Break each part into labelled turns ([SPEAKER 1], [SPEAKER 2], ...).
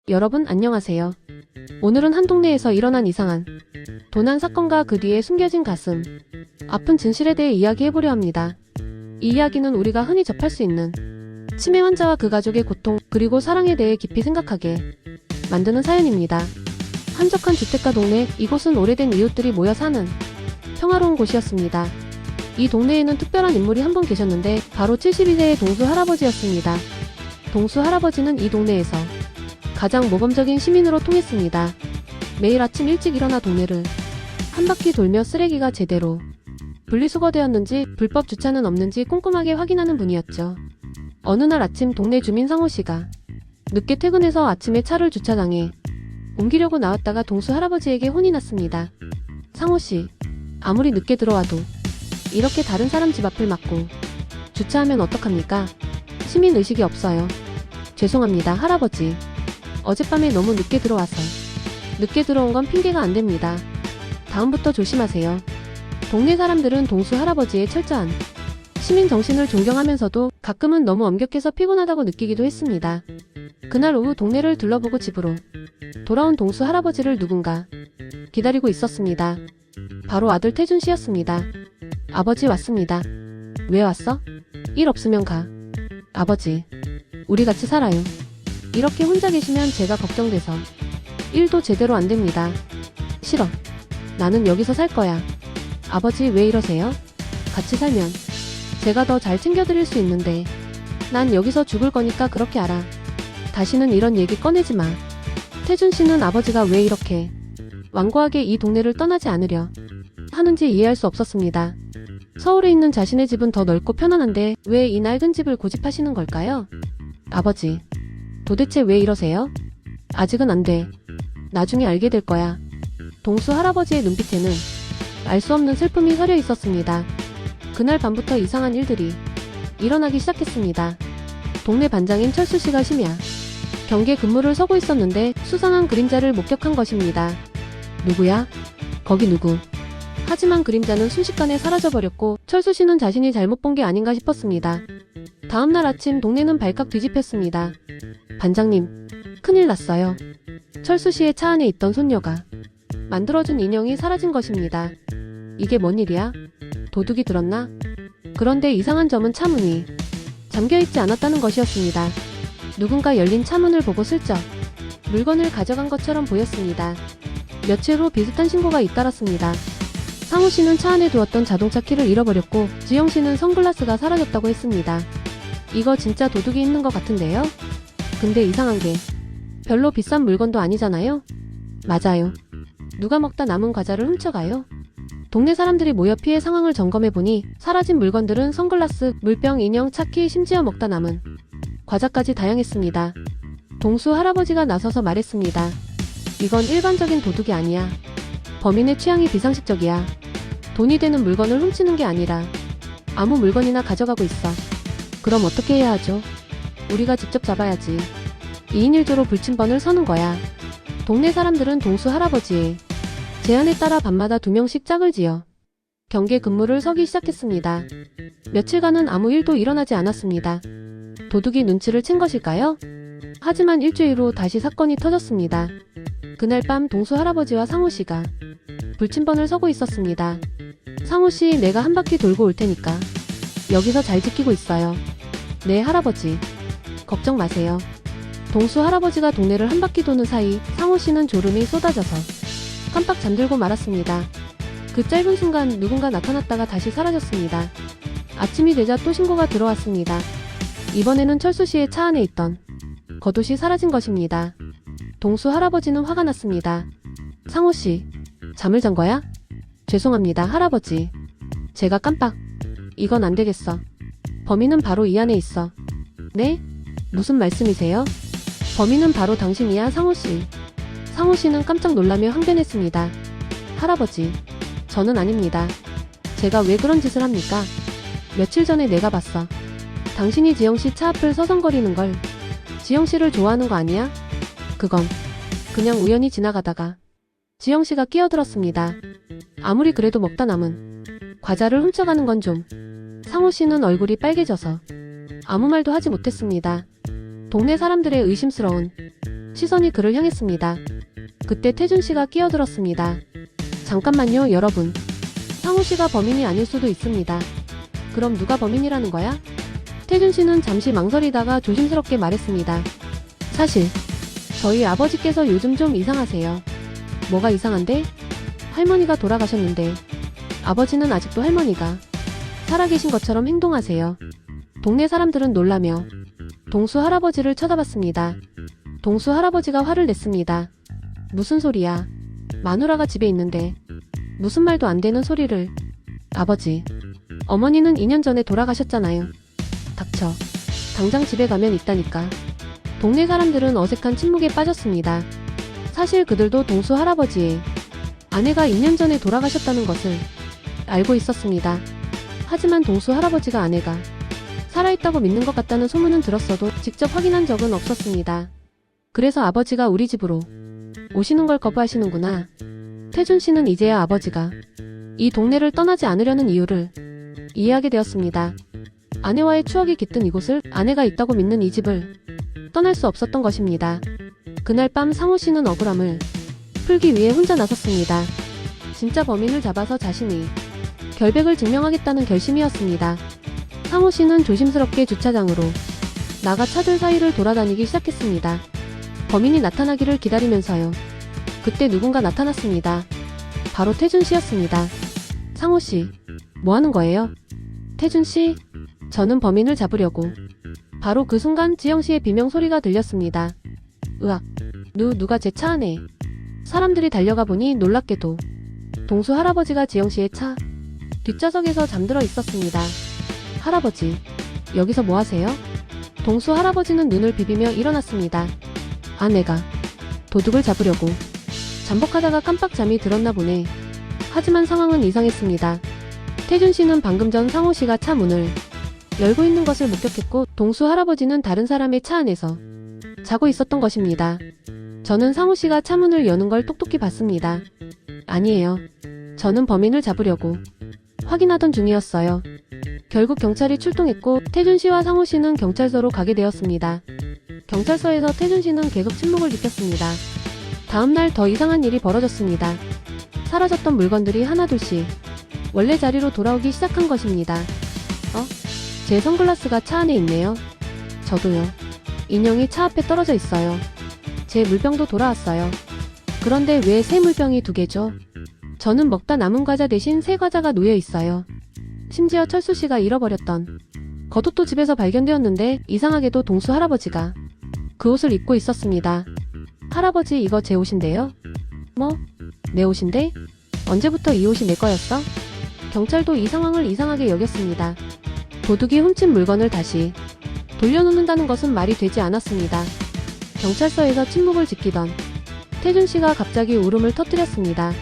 [SPEAKER 1] 여러분 안녕하세요. 오늘은 한 동네에서 일어난 이상한 도난 사건과 그 뒤에 숨겨진 가슴 아픈 진실에 대해 이야기해보려 합니다. 이 이야기는 우리가 흔히 접할 수 있는 치매 환자와 그 가족의 고통 그리고 사랑에 대해 깊이 생각하게 만드는 사연입니다. 한적한 주택가 동네, 이곳은 오래된 이웃들이 모여 사는 평화로운 곳이었습니다. 이 동네에는 특별한 인물이 한 분 계셨는데 바로 72세의 동수 할아버지였습니다. 동수 할아버지는 이 동네에서 가장 모범적인 시민으로 통했습니다. 매일 아침 일찍 일어나 동네를 한 바퀴 돌며 쓰레기가 제대로 분리수거되었는지 불법 주차는 없는지 꼼꼼하게 확인하는 분이었죠. 어느 날 아침 동네 주민 상호 씨가 늦게 퇴근해서 아침에 차를 주차장에 옮기려고 나왔다가 동수 할아버지에게 혼이 났습니다. 상호 씨, 아무리 늦게 들어와도 이렇게 다른 사람 집 앞을 막고 주차하면 어떡합니까? 시민의식이 없어요. 죄송합니다, 할아버지. 어젯밤에 너무 늦게 들어와서. 늦게 들어온 건 핑계가 안 됩니다. 다음부터 조심하세요. 동네 사람들은 동수 할아버지의 철저한 시민 정신을 존경하면서도 가끔은 너무 엄격해서 피곤하다고 느끼기도 했습니다. 그날 오후 동네를 둘러보고 집으로 돌아온 동수 할아버지를 누군가 기다리고 있었습니다. 바로 아들 태준 씨였습니다. 아버지 왔습니다. 왜 왔어? 일 없으면 가. 아버지, 우리 같이 살아요. 이렇게 혼자 계시면 제가 걱정돼서 일도 제대로 안 됩니다. 싫어. 나는 여기서 살 거야. 아버지 왜 이러세요? 같이 살면 제가 더 잘 챙겨드릴 수 있는데 난 여기서 죽을 거니까 그렇게 알아. 다시는 이런 얘기 꺼내지 마. 태준 씨는 아버지가 왜 이렇게 완고하게 이 동네를 떠나지 않으려 하는지 이해할 수 없었습니다. 서울에 있는 자신의 집은 더 넓고 편안한데 왜 이 낡은 집을 고집하시는 걸까요? 아버지, 도대체 왜 이러세요? 아직은 안 돼. 나중에 알게 될 거야. 동수 할아버지의 눈빛에는 알 수 없는 슬픔이 서려 있었습니다. 그날 밤부터 이상한 일들이 일어나기 시작했습니다. 동네 반장인 철수 씨가 심야 경계 근무를 서고 있었는데 수상한 그림자를 목격한 것입니다. 누구야? 거기 누구? 하지만 그림자는 순식간에 사라져버렸고 철수 씨는 자신이 잘못 본 게 아닌가 싶었습니다. 다음날 아침 동네는 발칵 뒤집혔습니다. 반장님, 큰일 났어요. 철수 씨의 차 안에 있던 손녀가 만들어준 인형이 사라진 것입니다. 이게 뭔 일이야? 도둑이 들었나? 그런데 이상한 점은 차문이 잠겨있지 않았다는 것이었습니다. 누군가 열린 차문을 보고 슬쩍 물건을 가져간 것처럼 보였습니다. 며칠 후 비슷한 신고가 잇따랐습니다. 상우 씨는 차 안에 두었던 자동차 키를 잃어버렸고 지영 씨는 선글라스가 사라졌다고 했습니다. 이거 진짜 도둑이 있는 것 같은데요? 근데 이상한 게 별로 비싼 물건도 아니잖아요? 맞아요. 누가 먹다 남은 과자를 훔쳐가요? 동네 사람들이 모여 피해 상황을 점검해보니 사라진 물건들은 선글라스, 물병, 인형, 차키, 심지어 먹다 남은 과자까지 다양했습니다. 동수 할아버지가 나서서 말했습니다. 이건 일반적인 도둑이 아니야. 범인의 취향이 비상식적이야. 돈이 되는 물건을 훔치는 게 아니라 아무 물건이나 가져가고 있어. 그럼 어떻게 해야 하죠? 우리가 직접 잡아야지. 2인 1조로 불침번을 서는 거야. 동네 사람들은 동수 할아버지의 제안에 따라 밤마다 2명씩 짝을 지어 경계 근무를 서기 시작했습니다. 며칠간은 아무 일도 일어나지 않았습니다. 도둑이 눈치를 챈 것일까요? 하지만 일주일 후 다시 사건이 터졌습니다. 그날 밤 동수 할아버지와 상호 씨가 불침번을 서고 있었습니다. 상호 씨, 내가 한 바퀴 돌고 올 테니까 여기서 잘 지키고 있어요. 네, 할아버지. 걱정 마세요. 동수 할아버지가 동네를 한 바퀴 도는 사이 상호 씨는 졸음이 쏟아져서 깜빡 잠들고 말았습니다. 그 짧은 순간 누군가 나타났다가 다시 사라졌습니다. 아침이 되자 또 신고가 들어왔습니다. 이번에는 철수 씨의 차 안에 있던 겉옷이 사라진 것입니다. 동수 할아버지는 화가 났습니다. 상호 씨, 잠을 잔 거야? 죄송합니다, 할아버지. 제가 깜빡. 이건 안 되겠어. 범인은 바로 이 안에 있어. 네? 무슨 말씀이세요? 범인은 바로 당신이야, 상호 씨. 상호 씨는 깜짝 놀라며 항변했습니다. 할아버지, 저는 아닙니다. 제가 왜 그런 짓을 합니까? 며칠 전에 내가 봤어. 당신이 지영 씨 차 앞을 서성거리는 걸. 지영 씨를 좋아하는 거 아니야? 그건 그냥 우연히 지나가다가 지영 씨가 끼어들었습니다. 아무리 그래도 먹다 남은 과자를 훔쳐가는 건 좀. 상호 씨는 얼굴이 빨개져서 아무 말도 하지 못했습니다. 동네 사람들의 의심스러운 시선이 그를 향했습니다. 그때 태준 씨가 끼어들었습니다. 잠깐만요, 여러분. 상우 씨가 범인이 아닐 수도 있습니다. 그럼 누가 범인이라는 거야? 태준 씨는 잠시 망설이다가 조심스럽게 말했습니다. 사실 저희 아버지께서 요즘 좀 이상하세요. 뭐가 이상한데? 할머니가 돌아가셨는데 아버지는 아직도 할머니가 살아계신 것처럼 행동하세요. 동네 사람들은 놀라며 동수 할아버지를 쳐다봤습니다. 동수 할아버지가 화를 냈습니다. 무슨 소리야? 마누라가 집에 있는데 무슨 말도 안 되는 소리를. 아버지, 어머니는 2년 전에 돌아가셨잖아요. 닥쳐. 당장 집에 가면 있다니까. 동네 사람들은 어색한 침묵에 빠졌습니다. 사실 그들도 동수 할아버지의 아내가 2년 전에 돌아가셨다는 것을 알고 있었습니다. 하지만 동수 할아버지가 아내가 살아있다고 믿는 것 같다는 소문은 들었어도 직접 확인한 적은 없었습니다. 그래서 아버지가 우리 집으로 오시는 걸 거부하시는구나. 태준 씨는 이제야 아버지가 이 동네를 떠나지 않으려는 이유를 이해하게 되었습니다. 아내와의 추억이 깃든 이곳을, 아내가 있다고 믿는 이 집을 떠날 수 없었던 것입니다. 그날 밤 상우 씨는 억울함을 풀기 위해 혼자 나섰습니다. 진짜 범인을 잡아서 자신이 결백을 증명하겠다는 결심이었습니다. 상우 씨는 조심스럽게 주차장으로 나가 차들 사이를 돌아다니기 시작했습니다. 범인이 나타나기를 기다리면서요. 그때 누군가 나타났습니다. 바로 태준 씨였습니다. 상우 씨, 뭐 하는 거예요? 태준 씨, 저는 범인을 잡으려고. 바로 그 순간 지영 씨의 비명 소리가 들렸습니다. 으악, 누가 제 차 안에. 사람들이 달려가 보니 놀랍게도 동수 할아버지가 지영 씨의 차 뒷좌석에서 잠들어 있었습니다. 할아버지, 여기서 뭐 하세요? 동수 할아버지는 눈을 비비며 일어났습니다. 아내가 도둑을 잡으려고 잠복하다가 깜빡 잠이 들었나 보네. 하지만 상황은 이상했습니다. 태준 씨는 방금 전 상우 씨가 차 문을 열고 있는 것을 목격했고 동수 할아버지는 다른 사람의 차 안에서 자고 있었던 것입니다. 저는 상우 씨가 차 문을 여는 걸 똑똑히 봤습니다. 아니에요. 저는 범인을 잡으려고 확인하던 중이었어요. 결국 경찰이 출동했고 태준 씨와 상우 씨는 경찰서로 가게 되었습니다. 경찰서에서 태준 씨는 계속 침묵을 지켰습니다. 다음날 더 이상한 일이 벌어졌습니다. 사라졌던 물건들이 하나둘씩 원래 자리로 돌아오기 시작한 것입니다. 제 선글라스가 차 안에 있네요. 저도요. 인형이 차 앞에 떨어져 있어요. 제 물병도 돌아왔어요. 그런데 왜 새 물병이 2개죠? 저는 먹다 남은 과자 대신 새 과자가 놓여 있어요. 심지어 철수 씨가 잃어버렸던 겉옷도 집에서 발견되었는데 이상하게도 동수 할아버지가 그 옷을 입고 있었습니다. 할아버지, 이거 제 옷인데요? 뭐? 내 옷인데? 언제부터 이 옷이 내 거였어? 경찰도 이 상황을 이상하게 여겼습니다. 도둑이 훔친 물건을 다시 돌려놓는다는 것은 말이 되지 않았습니다. 경찰서에서 침묵을 지키던 태준 씨가 갑자기 울음을 터뜨렸습니다.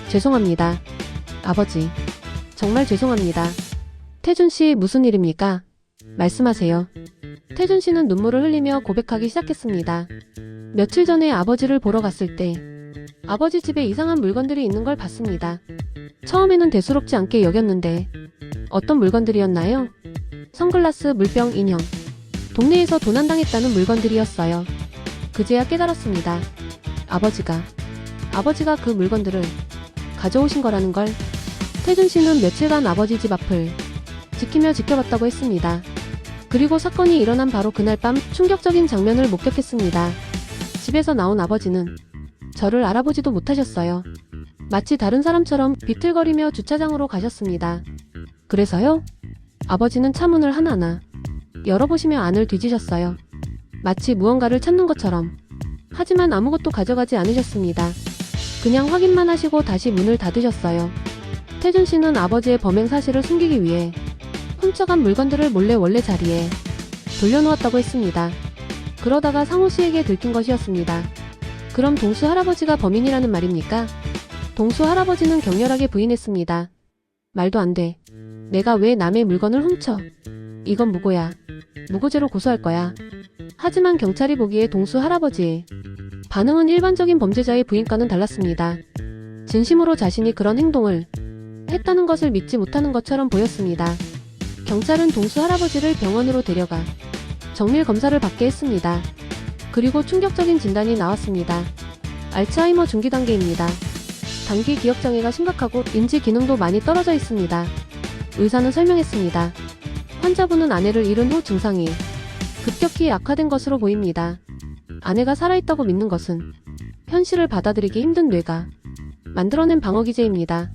[SPEAKER 1] 죄송합니다. 아버지. 정말 죄송합니다. 태준 씨, 무슨 일입니까? 말씀하세요. 태준 씨는 눈물을 흘리며 고백하기 시작했습니다. 며칠 전에 아버지를 보러 갔을 때 아버지 집에 이상한 물건들이 있는 걸 봤습니다. 처음에는 대수롭지 않게 여겼는데 어떤 물건들이었나요? 선글라스, 물병, 인형. 동네에서 도난당했다는 물건들이었어요. 그제야 깨달았습니다. 아버지가 그 물건들을 가져오신 거라는 걸. 태준 씨는 며칠간 아버지 집 앞을 지키며 지켜봤다고 했습니다. 그리고 사건이 일어난 바로 그날 밤 충격적인 장면을 목격했습니다. 집에서 나온 아버지는 저를 알아보지도 못하셨어요. 마치 다른 사람처럼 비틀거리며 주차장으로 가셨습니다. 그래서요? 아버지는 차 문을 하나하나 열어보시며 안을 뒤지셨어요. 마치 무언가를 찾는 것처럼. 하지만 아무것도 가져가지 않으셨습니다. 그냥 확인만 하시고 다시 문을 닫으셨어요. 태준 씨는 아버지의 범행 사실을 숨기기 위해 훔쳐간 물건들을 몰래 원래 자리에 돌려놓았다고 했습니다. 그러다가 상우 씨에게 들킨 것이었습니다. 그럼 동수 할아버지가 범인이라는 말입니까? 동수 할아버지는 격렬하게 부인했습니다. 말도 안 돼. 내가 왜 남의 물건을 훔쳐? 이건 무고야. 무고죄로 고소할 거야. 하지만 경찰이 보기에 동수 할아버지의 반응은 일반적인 범죄자의 부인과는 달랐습니다. 진심으로 자신이 그런 행동을 했다는 것을 믿지 못하는 것처럼 보였습니다. 경찰은 동수 할아버지를 병원으로 데려가 정밀 검사를 받게 했습니다. 그리고 충격적인 진단이 나왔습니다. 알츠하이머 중기 단계입니다. 단기 기억장애가 심각하고 인지 기능도 많이 떨어져 있습니다. 의사는 설명했습니다. 환자분은 아내를 잃은 후 증상이 급격히 악화된 것으로 보입니다. 아내가 살아있다고 믿는 것은 현실을 받아들이기 힘든 뇌가 만들어낸 방어기제입니다.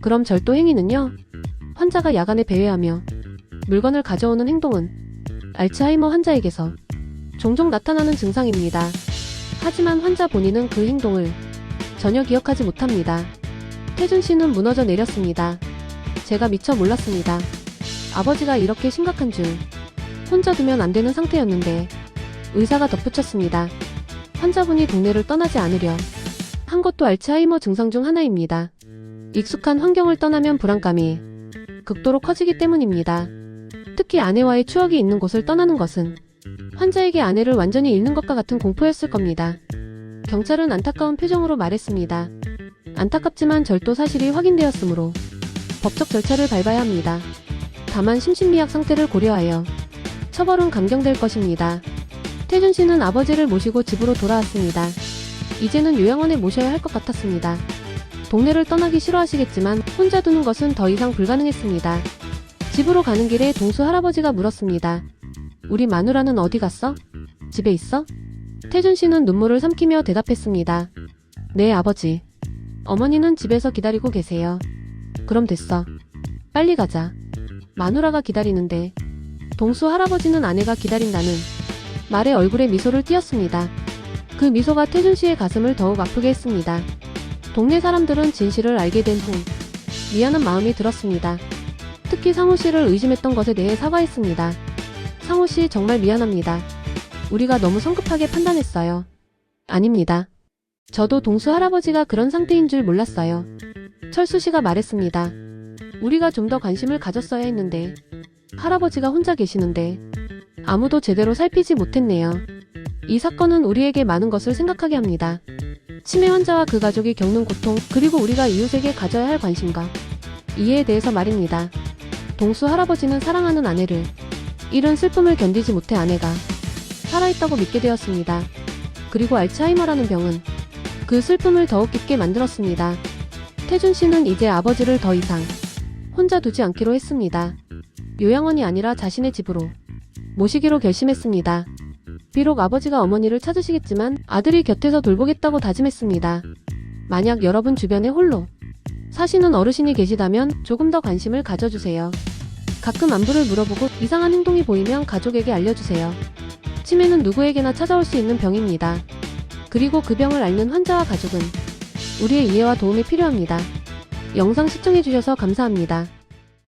[SPEAKER 1] 그럼 절도 행위는요? 환자가 야간에 배회하며 물건을 가져오는 행동은 알츠하이머 환자에게서 종종 나타나는 증상입니다. 하지만 환자 본인은 그 행동을 전혀 기억하지 못합니다. 태준 씨는 무너져 내렸습니다. 제가 미처 몰랐습니다. 아버지가 이렇게 심각한 줄 혼자 두면 안 되는 상태였는데 의사가 덧붙였습니다. 환자분이 동네를 떠나지 않으려 한 것도 알츠하이머 증상 중 하나입니다. 익숙한 환경을 떠나면 불안감이 극도로 커지기 때문입니다. 특히 아내와의 추억이 있는 곳을 떠나는 것은 환자에게 아내를 완전히 잃는 것과 같은 공포였을 겁니다. 경찰은 안타까운 표정으로 말했습니다. 안타깝지만 절도 사실이 확인되었으므로 법적 절차를 밟아야 합니다. 다만 심신미약 상태를 고려하여 처벌은 감경될 것입니다. 태준 씨는 아버지를 모시고 집으로 돌아왔습니다. 이제는 요양원에 모셔야 할 것 같았습니다. 동네를 떠나기 싫어하시겠지만 혼자 두는 것은 더 이상 불가능했습니다. 집으로 가는 길에 동수 할아버지가 물었습니다. 우리 마누라는 어디 갔어? 집에 있어? 태준 씨는 눈물을 삼키며 대답했습니다. 네, 아버지. 어머니는 집에서 기다리고 계세요. 그럼 됐어. 빨리 가자. 마누라가 기다리는데. 동수 할아버지는 아내가 기다린다는 말에 얼굴에 미소를 띄었습니다. 그 미소가 태준 씨의 가슴을 더욱 아프게 했습니다. 동네 사람들은 진실을 알게 된 후 미안한 마음이 들었습니다. 특히 상우 씨를 의심했던 것에 대해 사과했습니다. 상우 씨 정말 미안합니다. 우리가 너무 성급하게 판단했어요. 아닙니다. 저도 동수 할아버지가 그런 상태인 줄 몰랐어요. 철수 씨가 말했습니다. 우리가 좀 더 관심을 가졌어야 했는데 할아버지가 혼자 계시는데 아무도 제대로 살피지 못했네요. 이 사건은 우리에게 많은 것을 생각하게 합니다. 치매 환자와 그 가족이 겪는 고통, 그리고 우리가 이웃에게 가져야 할 관심과 이해에 대해서 말입니다. 동수 할아버지는 사랑하는 아내를 잃은 슬픔을 견디지 못해 아내가 살아있다고 믿게 되었습니다. 그리고 알츠하이머라는 병은 그 슬픔을 더욱 깊게 만들었습니다. 태준 씨는 이제 아버지를 더 이상 혼자 두지 않기로 했습니다. 요양원이 아니라 자신의 집으로 모시기로 결심했습니다. 비록 아버지가 어머니를 찾으시겠지만 아들이 곁에서 돌보겠다고 다짐했습니다. 만약 여러분 주변에 홀로 사시는 어르신이 계시다면 조금 더 관심을 가져주세요. 가끔 안부를 물어보고 이상한 행동이 보이면 가족에게 알려주세요. 치매는 누구에게나 찾아올 수 있는 병입니다. 그리고 그 병을 앓는 환자와 가족은 우리의 이해와 도움이 필요합니다. 영상 시청해주셔서 감사합니다.